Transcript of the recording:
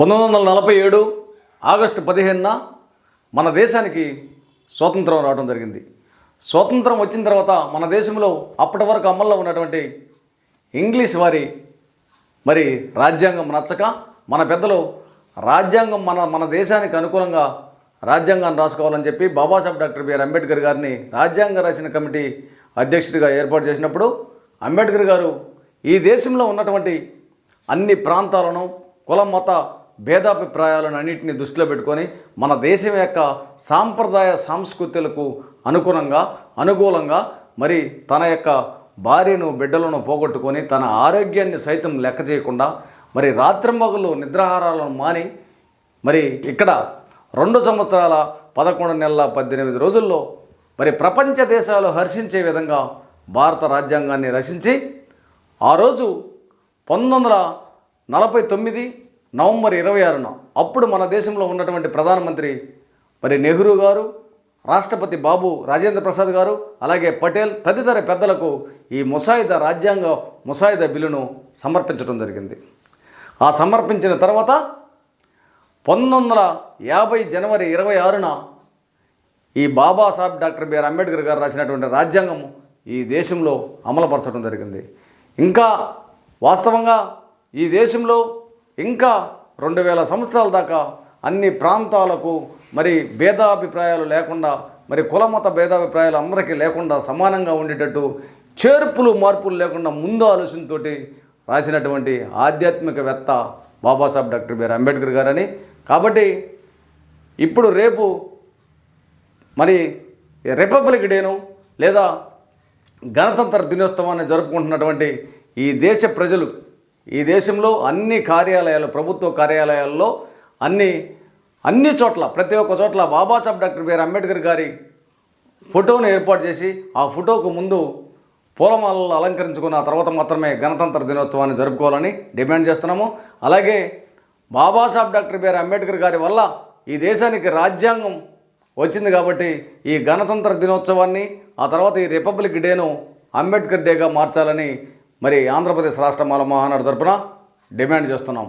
1947 August 15న మన దేశానికి స్వాతంత్రం రావడం జరిగింది. స్వాతంత్రం వచ్చిన తర్వాత మన దేశంలో అప్పటి వరకు అమల్లో ఉన్నటువంటి ఇంగ్లీష్ వారి రాజ్యాంగం నచ్చక మన పెద్దలు రాజ్యాంగం మన దేశానికి అనుకూలంగా రాజ్యాంగాన్ని రాసుకోవాలని చెప్పి బాబాసాహెబ్ డాక్టర్ బిఆర్ అంబేద్కర్ గారిని రాజ్యాంగ రచన కమిటీ అధ్యక్షుడిగా ఏర్పాటు చేసినప్పుడు అంబేద్కర్ గారు ఈ దేశంలో ఉన్నటువంటి అన్ని ప్రాంతాలను కుల మత భేదాభిప్రాయాలను అన్నింటినీ దృష్టిలో పెట్టుకొని మన దేశం యొక్క సాంప్రదాయ సంస్కృతులకు అనుకూలంగా తన యొక్క భార్యను బిడ్డలను పోగొట్టుకొని తన ఆరోగ్యాన్ని సైతం లెక్క చేయకుండా రాత్రింబగళ్ళు నిద్రాహారాలను మాని ఇక్కడ 2 సంవత్సరాల 11 నెలల 18 రోజుల్లో ప్రపంచ దేశాలు హర్షించే విధంగా భారత రాజ్యాంగాన్ని రచించి ఆ రోజు 1949 నవంబర్ 26న అప్పుడు మన దేశంలో ఉన్నటువంటి ప్రధానమంత్రి నెహ్రూ గారు, రాష్ట్రపతి బాబు రాజేంద్ర ప్రసాద్ గారు, అలాగే పటేల్ తదితర పెద్దలకు ఈ రాజ్యాంగ ముసాయిదా బిల్లును సమర్పించడం జరిగింది. ఆ సమర్పించిన తర్వాత 1950 జనవరి 26న ఈ బాబాసాహెబ్ డాక్టర్ బిఆర్ అంబేద్కర్ గారు రాసినటువంటి రాజ్యాంగం ఈ దేశంలో అమలుపరచడం జరిగింది. ఇంకా వాస్తవంగా ఈ దేశంలో ఇంకా 2000 సంవత్సరాల దాకా అన్ని ప్రాంతాలకు భేదాభిప్రాయాలు లేకుండా కులమత భేదాభిప్రాయాలు అందరికీ లేకుండా సమానంగా ఉండేటట్టు చేర్పులు మార్పులు లేకుండా ముందు ఆలోచనతో రాసినటువంటి ఆధ్యాత్మికవేత్త బాబాసాహెబ్ డాక్టర్ బిఆర్ అంబేద్కర్ గారని. కాబట్టి ఇప్పుడు రేపు రిపబ్లిక్ డేను లేదా గణతంత్ర దినోత్సవాన్ని జరుపుకుంటున్నటువంటి ఈ దేశ ప్రజలు ఈ దేశంలో అన్ని కార్యాలయాలు ప్రభుత్వ కార్యాలయాల్లో అన్ని చోట్ల ప్రతి ఒక్క చోట్ల బాబాసాహెబ్ డాక్టర్ బిఆర్ అంబేద్కర్ గారి ఫోటోను ఏర్పాటు చేసి ఆ ఫోటోకు ముందు పూలమాలలు అలంకరించుకున్న తర్వాత మాత్రమే గణతంత్ర దినోత్సవాన్ని జరుపుకోవాలని డిమాండ్ చేస్తున్నాము. అలాగే బాబాసాహెబ్ డాక్టర్ బిఆర్ అంబేద్కర్ గారి వల్ల ఈ దేశానికి రాజ్యాంగం వచ్చింది కాబట్టి ఈ గణతంత్ర దినోత్సవాన్ని ఆ తర్వాత ఈ రిపబ్లిక్ డేను అంబేద్కర్ డేగా మార్చాలని ఆంధ్రప్రదేశ్ రాష్ట్ర మాల మహానాడు తరపున డిమాండ్ చేస్తున్నాం.